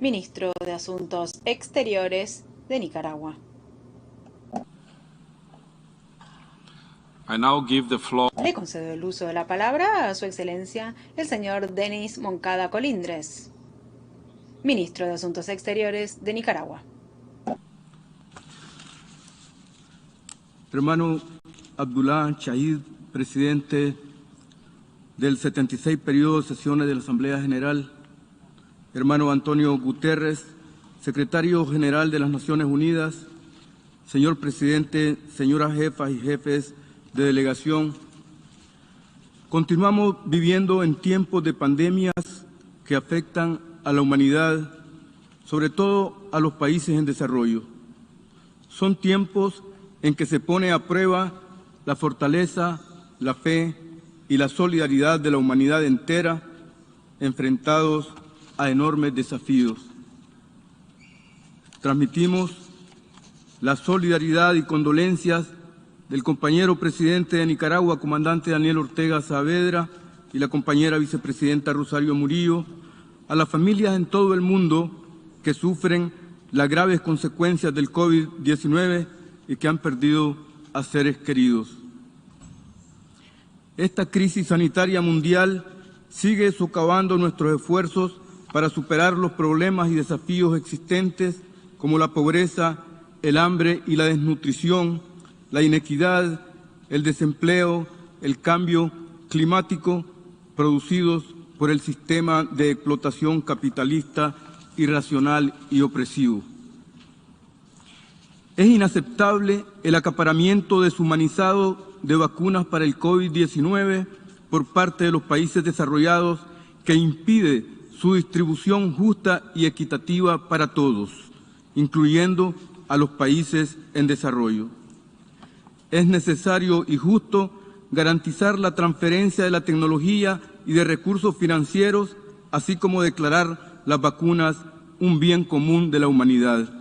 Ministro de Asuntos Exteriores de Nicaragua. I now give the floor. Le concedo el uso de la palabra a Su Excelencia el señor Denis Moncada Colindres, Ministro de Asuntos Exteriores de Nicaragua. Hermano Abdullah Shahid, presidente del 76 periodo de sesiones de la Asamblea General, hermano Antonio Guterres, secretario general de las Naciones Unidas, señor presidente, señoras jefas y jefes de delegación, continuamos viviendo en tiempos de pandemias que afectan a la humanidad, sobre todo a los países en desarrollo. Son tiempos en que se pone a prueba la fortaleza, la fe y la solidaridad de la humanidad entera, enfrentados a enormes desafíos. Transmitimos la solidaridad y condolencias del compañero presidente de Nicaragua, comandante Daniel Ortega Saavedra, y la compañera vicepresidenta Rosario Murillo, a las familias en todo el mundo que sufren las graves consecuencias del COVID-19 y que han perdido a seres queridos. Esta crisis sanitaria mundial sigue socavando nuestros esfuerzos para superar los problemas y desafíos existentes como la pobreza, el hambre y la desnutrición, la inequidad, el desempleo, el cambio climático producidos por el sistema de explotación capitalista irracional y opresivo. Es inaceptable el acaparamiento deshumanizado de vacunas para el COVID-19 por parte de los países desarrollados que impide su distribución justa y equitativa para todos, incluyendo a los países en desarrollo. Es necesario y justo garantizar la transferencia de la tecnología y de recursos financieros, así como declarar las vacunas un bien común de la humanidad.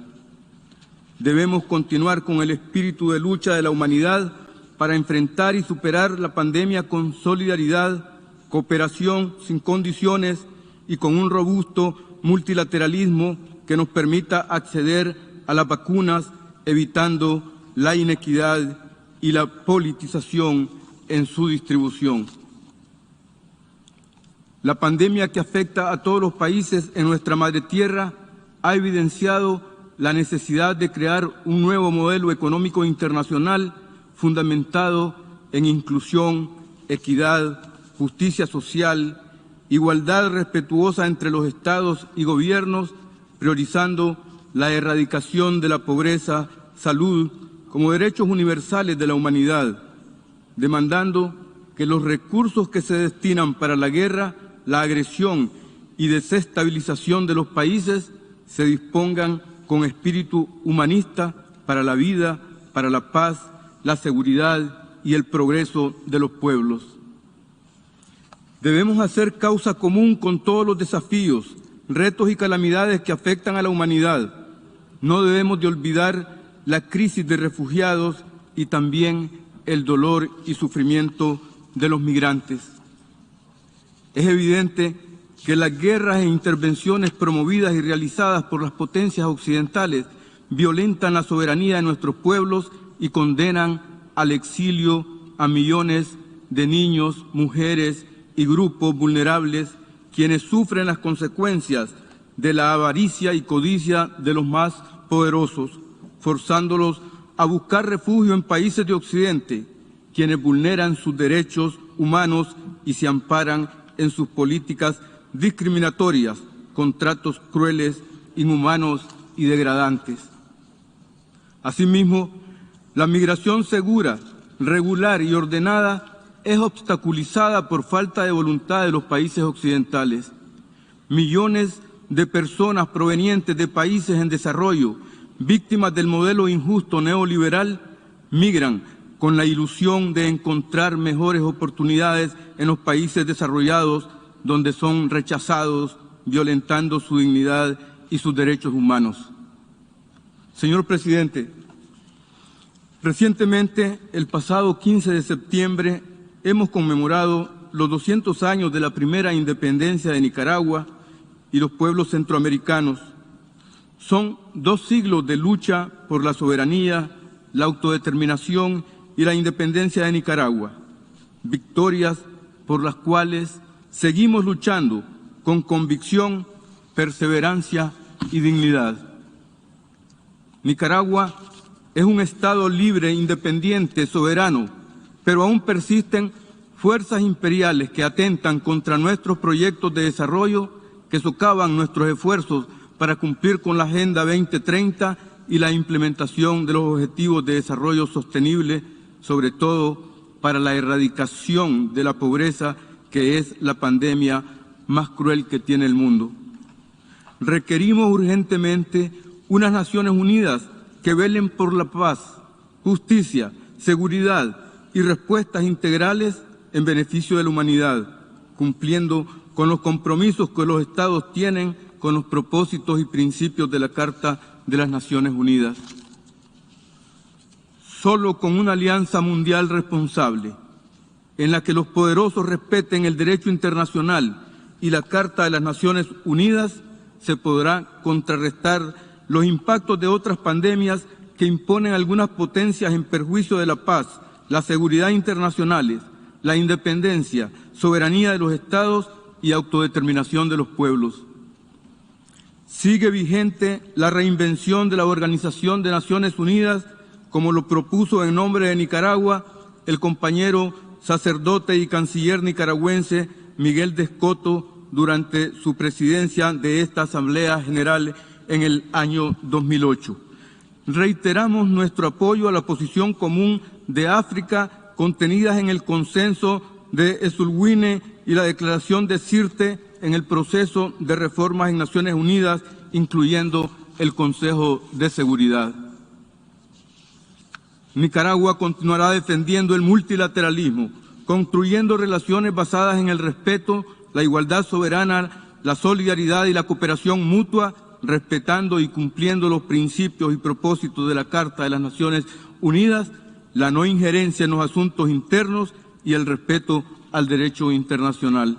Debemos continuar con el espíritu de lucha de la humanidad para enfrentar y superar la pandemia con solidaridad, cooperación sin condiciones y con un robusto multilateralismo que nos permita acceder a las vacunas, evitando la inequidad y la politización en su distribución. La pandemia que afecta a todos los países en nuestra madre tierra ha evidenciado la necesidad de crear un nuevo modelo económico internacional fundamentado en inclusión, equidad, justicia social, igualdad respetuosa entre los estados y gobiernos, priorizando la erradicación de la pobreza, salud, como derechos universales de la humanidad, demandando que los recursos que se destinan para la guerra, la agresión y desestabilización de los países se dispongan con espíritu humanista para la vida, para la paz, la seguridad y el progreso de los pueblos. Debemos hacer causa común con todos los desafíos, retos y calamidades que afectan a la humanidad. No debemos de olvidar la crisis de refugiados y también el dolor y sufrimiento de los migrantes. Es evidente que las guerras e intervenciones promovidas y realizadas por las potencias occidentales violentan la soberanía de nuestros pueblos y condenan al exilio a millones de niños, mujeres y grupos vulnerables quienes sufren las consecuencias de la avaricia y codicia de los más poderosos, forzándolos a buscar refugio en países de Occidente, quienes vulneran sus derechos humanos y se amparan en sus políticas discriminatorias, con tratos crueles, inhumanos y degradantes. Asimismo, la migración segura, regular y ordenada es obstaculizada por falta de voluntad de los países occidentales. Millones de personas provenientes de países en desarrollo, víctimas del modelo injusto neoliberal, migran con la ilusión de encontrar mejores oportunidades en los países desarrollados donde son rechazados, violentando su dignidad y sus derechos humanos. Señor presidente, recientemente, el pasado 15 de septiembre, hemos conmemorado los 200 años de la primera independencia de Nicaragua y los pueblos centroamericanos. Son 2 siglos de lucha por la soberanía, la autodeterminación y la independencia de Nicaragua, victorias por las cuales seguimos luchando con convicción, perseverancia y dignidad. Nicaragua es un Estado libre, independiente, soberano, pero aún persisten fuerzas imperiales que atentan contra nuestros proyectos de desarrollo, que socavan nuestros esfuerzos para cumplir con la Agenda 2030 y la implementación de los Objetivos de Desarrollo Sostenible, sobre todo para la erradicación de la pobreza, que es la pandemia más cruel que tiene el mundo. Requerimos urgentemente unas Naciones Unidas que velen por la paz, justicia, seguridad y respuestas integrales en beneficio de la humanidad, cumpliendo con los compromisos que los Estados tienen con los propósitos y principios de la Carta de las Naciones Unidas. Solo con una alianza mundial responsable, en la que los poderosos respeten el derecho internacional y la Carta de las Naciones Unidas, se podrá contrarrestar los impactos de otras pandemias que imponen algunas potencias en perjuicio de la paz, la seguridad internacionales, la independencia, soberanía de los Estados y autodeterminación de los pueblos. Sigue vigente la reinvención de la Organización de Naciones Unidas, como lo propuso en nombre de Nicaragua el compañero sacerdote y canciller nicaragüense Miguel de Escoto durante su presidencia de esta Asamblea General en el año 2008. Reiteramos nuestro apoyo a la posición común de África contenidas en el consenso de Esulwine y la declaración de Sirte en el proceso de reformas en Naciones Unidas, incluyendo el Consejo de Seguridad. Nicaragua continuará defendiendo el multilateralismo, construyendo relaciones basadas en el respeto, la igualdad soberana, la solidaridad y la cooperación mutua, respetando y cumpliendo los principios y propósitos de la Carta de las Naciones Unidas, la no injerencia en los asuntos internos y el respeto al derecho internacional.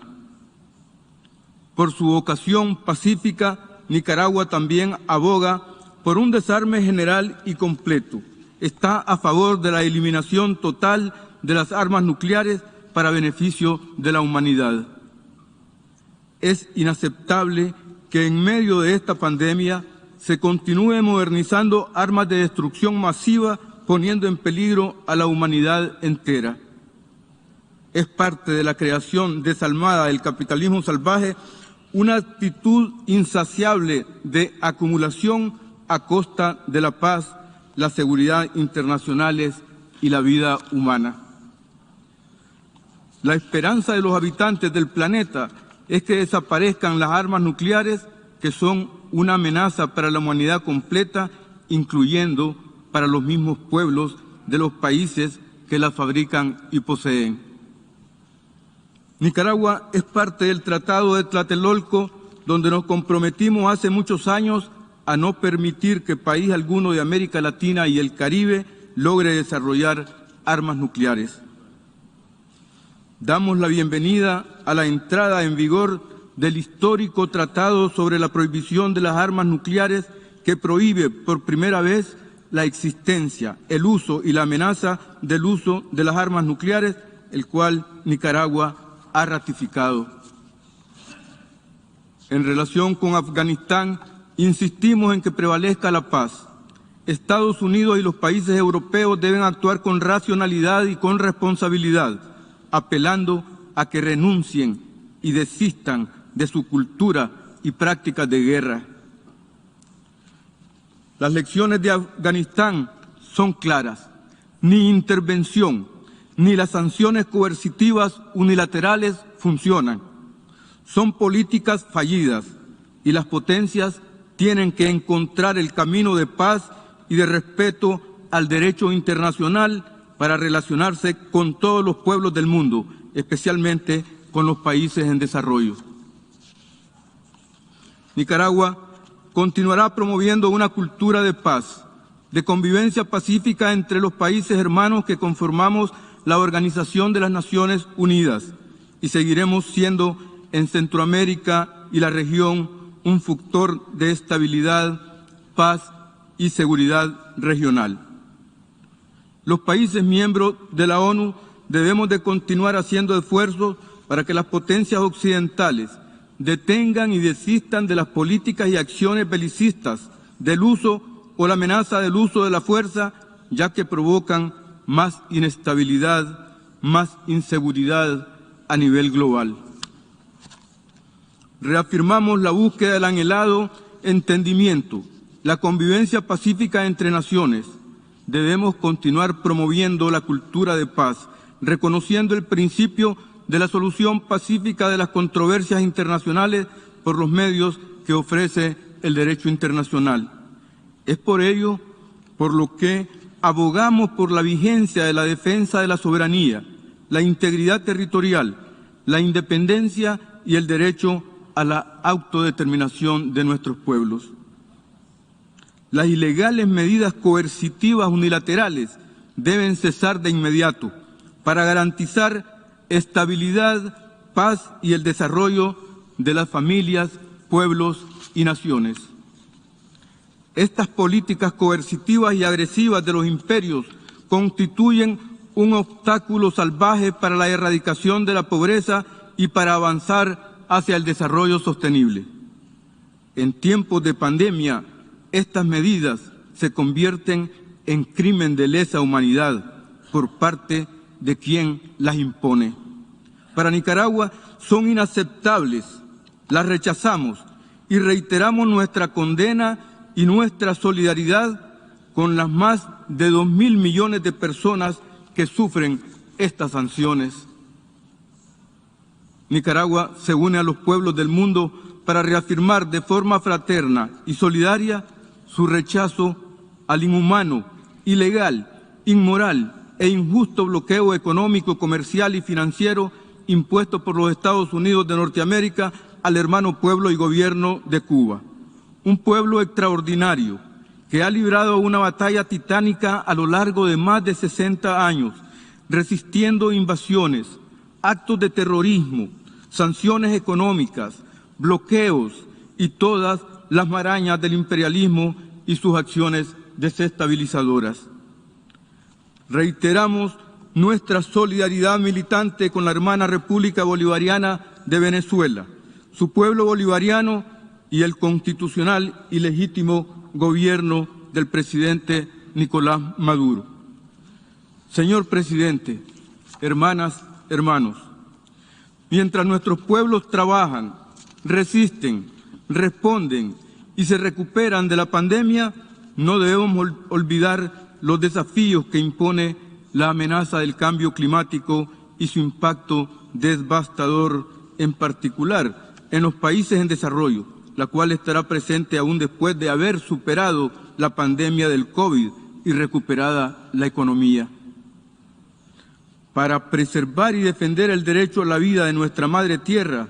Por su vocación pacífica, Nicaragua también aboga por un desarme general y completo. Está a favor de la eliminación total de las armas nucleares para beneficio de la humanidad. Es inaceptable que en medio de esta pandemia se continúe modernizando armas de destrucción masiva, poniendo en peligro a la humanidad entera. Es parte de la creación desalmada del capitalismo salvaje una actitud insaciable de acumulación a costa de la paz, la seguridad internacionales y la vida humana. La esperanza de los habitantes del planeta es que desaparezcan las armas nucleares, que son una amenaza para la humanidad completa, incluyendo para los mismos pueblos de los países que las fabrican y poseen. Nicaragua es parte del Tratado de Tlatelolco, donde nos comprometimos hace muchos años a no permitir que país alguno de América Latina y el Caribe logre desarrollar armas nucleares. Damos la bienvenida a la entrada en vigor del histórico Tratado sobre la Prohibición de las Armas Nucleares, que prohíbe por primera vez la existencia, el uso y la amenaza del uso de las armas nucleares, el cual Nicaragua ha ratificado. En relación con Afganistán, insistimos en que prevalezca la paz. Estados Unidos y los países europeos deben actuar con racionalidad y con responsabilidad, apelando a que renuncien y desistan de su cultura y prácticas de guerra. Las lecciones de Afganistán son claras. Ni intervención, ni las sanciones coercitivas unilaterales funcionan. Son políticas fallidas y las potencias tienen que encontrar el camino de paz y de respeto al derecho internacional para relacionarse con todos los pueblos del mundo, especialmente con los países en desarrollo. Nicaragua continuará promoviendo una cultura de paz, de convivencia pacífica entre los países hermanos que conformamos la Organización de las Naciones Unidas, y seguiremos siendo en Centroamérica y la región un factor de estabilidad, paz y seguridad regional. Los países miembros de la ONU debemos de continuar haciendo esfuerzos para que las potencias occidentales detengan y desistan de las políticas y acciones belicistas, del uso o la amenaza del uso de la fuerza, ya que provocan más inestabilidad, más inseguridad a nivel global. Reafirmamos la búsqueda del anhelado entendimiento, la convivencia pacífica entre naciones. Debemos continuar promoviendo la cultura de paz, reconociendo el principio de la solución pacífica de las controversias internacionales por los medios que ofrece el derecho internacional. Es por ello por lo que abogamos por la vigencia de la defensa de la soberanía, la integridad territorial, la independencia y el derecho a la autodeterminación de nuestros pueblos. Las ilegales medidas coercitivas unilaterales deben cesar de inmediato para garantizar estabilidad, paz y el desarrollo de las familias, pueblos y naciones. Estas políticas coercitivas y agresivas de los imperios constituyen un obstáculo salvaje para la erradicación de la pobreza y para avanzar hacia el desarrollo sostenible. En tiempos de pandemia, estas medidas se convierten en crimen de lesa humanidad por parte de quien las impone. Para Nicaragua son inaceptables, las rechazamos y reiteramos nuestra condena y nuestra solidaridad con las más de 2.000 millones de personas que sufren estas sanciones. Nicaragua se une a los pueblos del mundo para reafirmar de forma fraterna y solidaria su rechazo al inhumano, ilegal, inmoral e injusto bloqueo económico, comercial y financiero impuesto por los Estados Unidos de Norteamérica al hermano pueblo y gobierno de Cuba. Un pueblo extraordinario que ha librado una batalla titánica a lo largo de más de 60 años, resistiendo invasiones, actos de terrorismo, sanciones económicas, bloqueos y todas las marañas del imperialismo y sus acciones desestabilizadoras. Reiteramos nuestra solidaridad militante con la hermana República Bolivariana de Venezuela, su pueblo bolivariano y el constitucional y legítimo gobierno del presidente Nicolás Maduro. Señor presidente, hermanas, hermanos, mientras nuestros pueblos trabajan, resisten, responden y se recuperan de la pandemia, no debemos olvidar los desafíos que impone la amenaza del cambio climático y su impacto devastador, en particular en los países en desarrollo, la cual estará presente aún después de haber superado la pandemia del COVID y recuperada la economía. Para preservar y defender el derecho a la vida de nuestra madre tierra,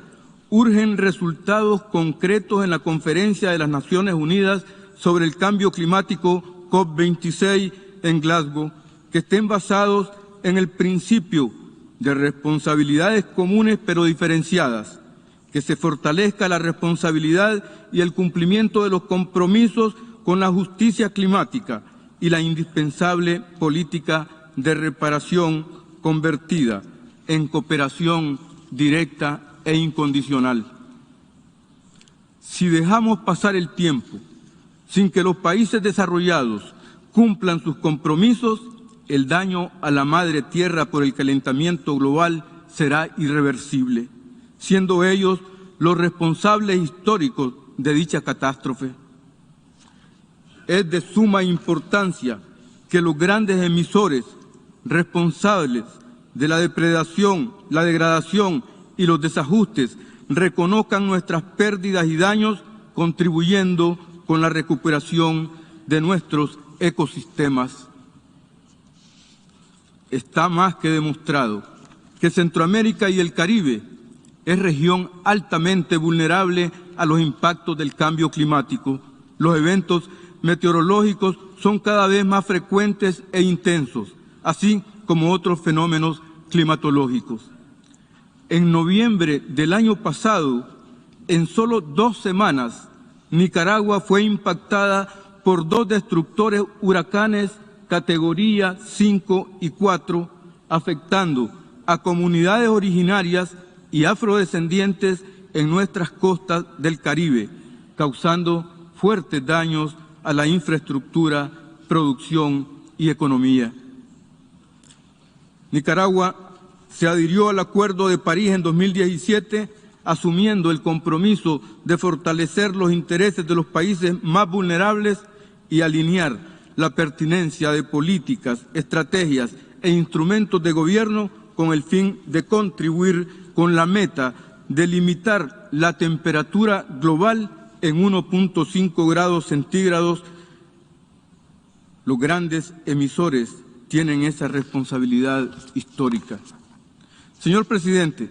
urgen resultados concretos en la Conferencia de las Naciones Unidas sobre el Cambio Climático COP26 en Glasgow, que estén basados en el principio de responsabilidades comunes pero diferenciadas, que se fortalezca la responsabilidad y el cumplimiento de los compromisos con la justicia climática y la indispensable política de reparación convertida en cooperación directa e incondicional. Si dejamos pasar el tiempo sin que los países desarrollados cumplan sus compromisos, el daño a la madre tierra por el calentamiento global será irreversible, siendo ellos los responsables históricos de dicha catástrofe. Es de suma importancia que los grandes emisores responsables de la depredación, la degradación y los desajustes reconozcan nuestras pérdidas y daños, contribuyendo con la recuperación de nuestros ecosistemas. Está más que demostrado que Centroamérica y el Caribe es región altamente vulnerable a los impactos del cambio climático. Los eventos meteorológicos son cada vez más frecuentes e intensos, así como otros fenómenos climatológicos. En noviembre del año pasado, en solo 2 semanas, Nicaragua fue impactada por 2 destructores huracanes categoría 5 y 4, afectando a comunidades originarias y afrodescendientes en nuestras costas del Caribe, causando fuertes daños a la infraestructura, producción y economía. Nicaragua se adhirió al Acuerdo de París en 2017, asumiendo el compromiso de fortalecer los intereses de los países más vulnerables y alinear la pertinencia de políticas, estrategias e instrumentos de gobierno con el fin de contribuir con la meta de limitar la temperatura global en 1.5 grados centígrados. Los grandes emisores tienen esa responsabilidad histórica. Señor presidente,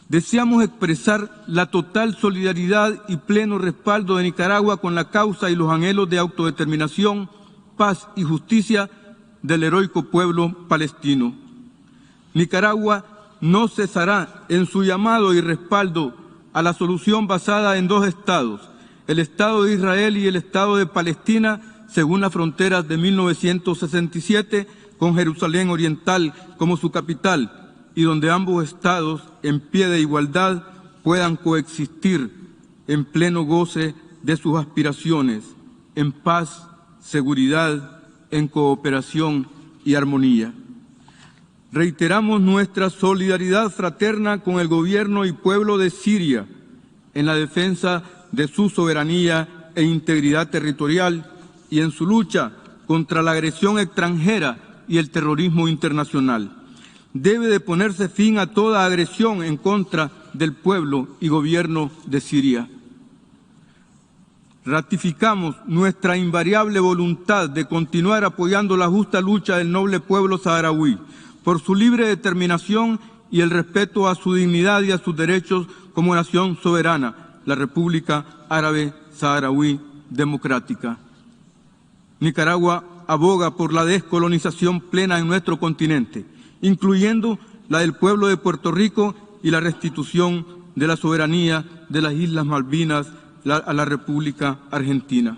deseamos expresar la total solidaridad y pleno respaldo de Nicaragua con la causa y los anhelos de autodeterminación, paz y justicia del heroico pueblo palestino. Nicaragua no cesará en su llamado y respaldo a la solución basada en 2 estados, el Estado de Israel y el Estado de Palestina, según las fronteras de 1967, con Jerusalén Oriental como su capital, y donde ambos estados, en pie de igualdad, puedan coexistir en pleno goce de sus aspiraciones, en paz, seguridad, en cooperación y armonía. Reiteramos nuestra solidaridad fraterna con el gobierno y pueblo de Siria en la defensa de su soberanía e integridad territorial y en su lucha contra la agresión extranjera y el terrorismo internacional. Debe de ponerse fin a toda agresión en contra del pueblo y gobierno de Siria. Ratificamos nuestra invariable voluntad de continuar apoyando la justa lucha del noble pueblo saharaui por su libre determinación y el respeto a su dignidad y a sus derechos como nación soberana, la República Árabe Saharaui Democrática. Nicaragua aboga por la descolonización plena en nuestro continente, incluyendo la del pueblo de Puerto Rico y la restitución de la soberanía de las Islas Malvinas a la República Argentina.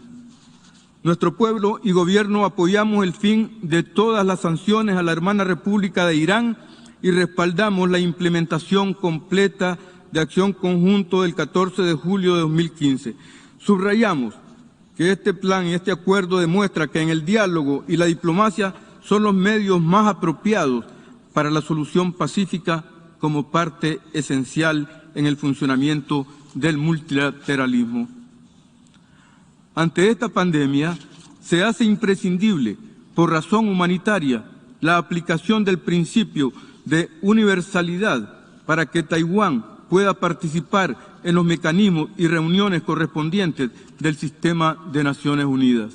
Nuestro pueblo y gobierno apoyamos el fin de todas las sanciones a la hermana República de Irán y respaldamos la implementación completa de acción conjunto del 14 de julio de 2015. Subrayamos que este plan y este acuerdo demuestra que en el diálogo y la diplomacia son los medios más apropiados para la solución pacífica como parte esencial en el funcionamiento del multilateralismo. Ante esta pandemia, se hace imprescindible, por razón humanitaria, la aplicación del principio de universalidad para que Taiwán pueda participar en los mecanismos y reuniones correspondientes del sistema de Naciones Unidas.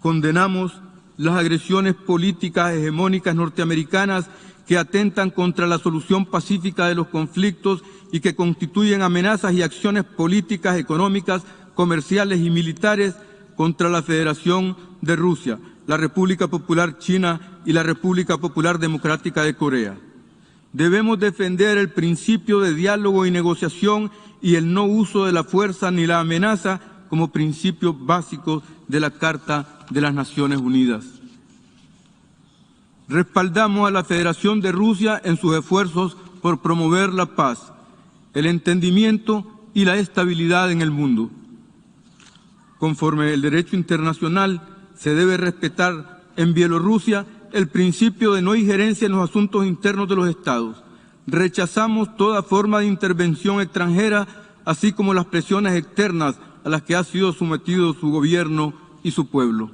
Condenamos las agresiones políticas hegemónicas norteamericanas que atentan contra la solución pacífica de los conflictos y que constituyen amenazas y acciones políticas, económicas, comerciales y militares contra la Federación de Rusia, la República Popular China y la República Popular Democrática de Corea. Debemos defender el principio de diálogo y negociación y el no uso de la fuerza ni la amenaza como principios básicos de la Carta de las Naciones Unidas. Respaldamos a la Federación de Rusia en sus esfuerzos por promover la paz, el entendimiento y la estabilidad en el mundo. Conforme el derecho internacional, se debe respetar en Bielorrusia el principio de no injerencia en los asuntos internos de los Estados. Rechazamos toda forma de intervención extranjera, así como las presiones externas a las que ha sido sometido su gobierno y su pueblo.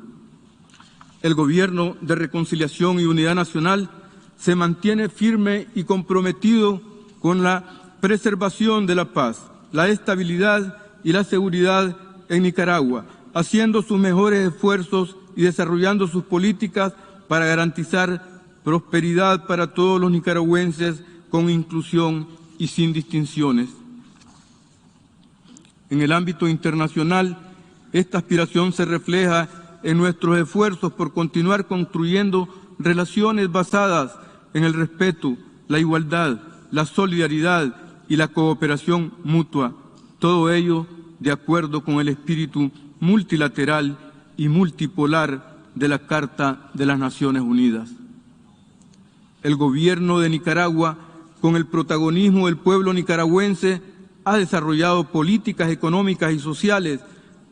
El Gobierno de Reconciliación y Unidad Nacional se mantiene firme y comprometido con la preservación de la paz, la estabilidad y la seguridad en Nicaragua, haciendo sus mejores esfuerzos y desarrollando sus políticas para garantizar prosperidad para todos los nicaragüenses con inclusión y sin distinciones. En el ámbito internacional, esta aspiración se refleja en nuestros esfuerzos por continuar construyendo relaciones basadas en el respeto, la igualdad, la solidaridad y la cooperación mutua, todo ello de acuerdo con el espíritu multilateral y multipolar de la Carta de las Naciones Unidas. El gobierno de Nicaragua, con el protagonismo del pueblo nicaragüense, ha desarrollado políticas económicas y sociales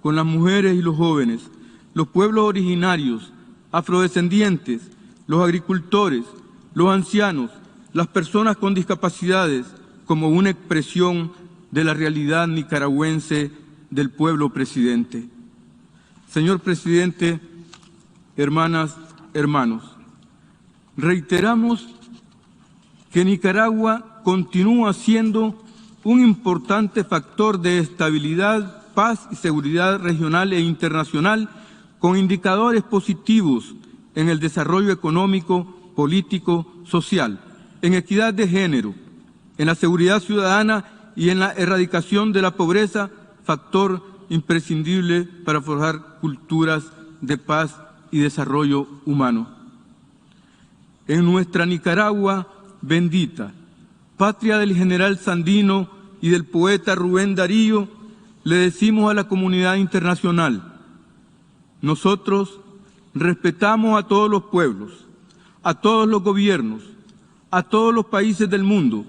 con las mujeres y los jóvenes, los pueblos originarios, afrodescendientes, los agricultores, los ancianos, las personas con discapacidades, como una expresión de la realidad nicaragüense del pueblo presidente. Señor presidente, hermanas, hermanos, reiteramos que Nicaragua continúa siendo un importante factor de estabilidad, paz y seguridad regional e internacional, con indicadores positivos en el desarrollo económico, político, social, en equidad de género, en la seguridad ciudadana y en la erradicación de la pobreza, factor imprescindible para forjar culturas de paz y desarrollo humano. En nuestra Nicaragua bendita, patria del general Sandino y del poeta Rubén Darío, le decimos a la comunidad internacional: nosotros respetamos a todos los pueblos, a todos los gobiernos, a todos los países del mundo.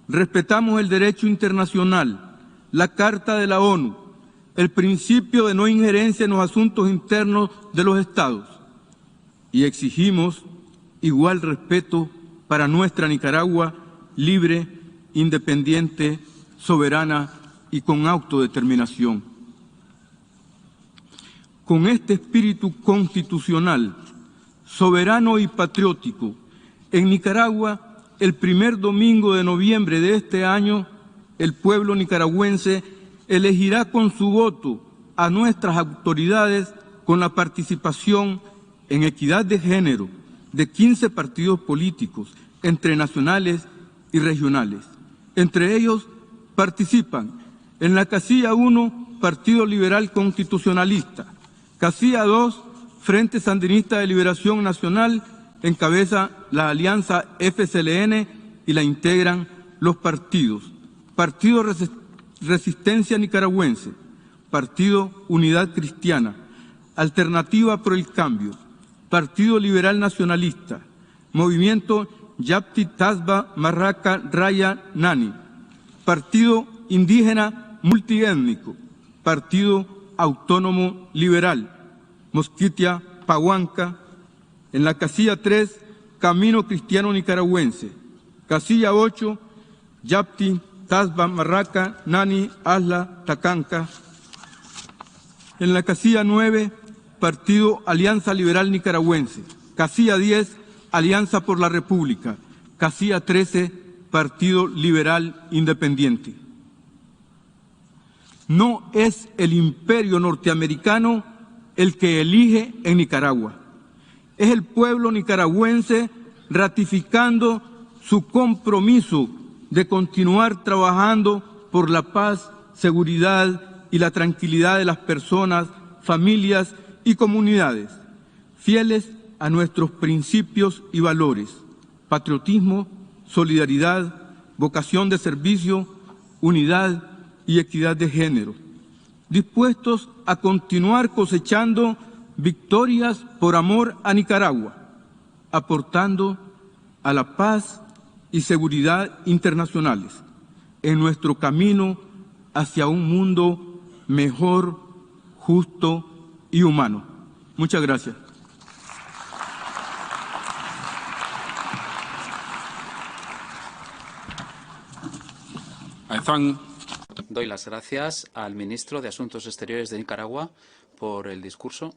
Respetamos el derecho internacional, la Carta de la ONU, el principio de no injerencia en los asuntos internos de los Estados, y exigimos igual respeto para nuestra Nicaragua libre, independiente, soberana y con autodeterminación. Con este espíritu constitucional, soberano y patriótico, en Nicaragua, el primer domingo de noviembre de este año, el pueblo nicaragüense elegirá con su voto a nuestras autoridades con la participación en equidad de género de 15 partidos políticos, entre nacionales y regionales. Entre ellos participan en la casilla 1, Partido Liberal Constitucionalista; casilla 2, Frente Sandinista de Liberación Nacional, encabeza la alianza FCLN y la integran los partidos: Partido Resistencia Nicaragüense, Partido Unidad Cristiana, Alternativa por el Cambio, Partido Liberal Nacionalista, Movimiento Yapti Tasba Marraca Raya Nani, Partido Indígena Multiétnico, Partido Autónomo Liberal, Mosquitia Pahuanca. En la casilla 3, Camino Cristiano Nicaragüense; casilla 8, Yapti Tasba Marraca Nani Asla Tacanca. En la casilla 9, Partido Alianza Liberal Nicaragüense; casilla 10, Alianza por la República; casilla 13, Partido Liberal Independiente. No es el imperio norteamericano el que elige en Nicaragua. Es el pueblo nicaragüense ratificando su compromiso de continuar trabajando por la paz, seguridad y la tranquilidad de las personas, familias y comunidades, fieles a nuestros principios y valores: patriotismo, solidaridad, vocación de servicio, unidad y equidad de género, dispuestos a continuar cosechando victorias por amor a Nicaragua, aportando a la paz y seguridad internacionales en nuestro camino hacia un mundo mejor, justo y humano. Muchas gracias. Doy las gracias al ministro de Asuntos Exteriores de Nicaragua por el discurso.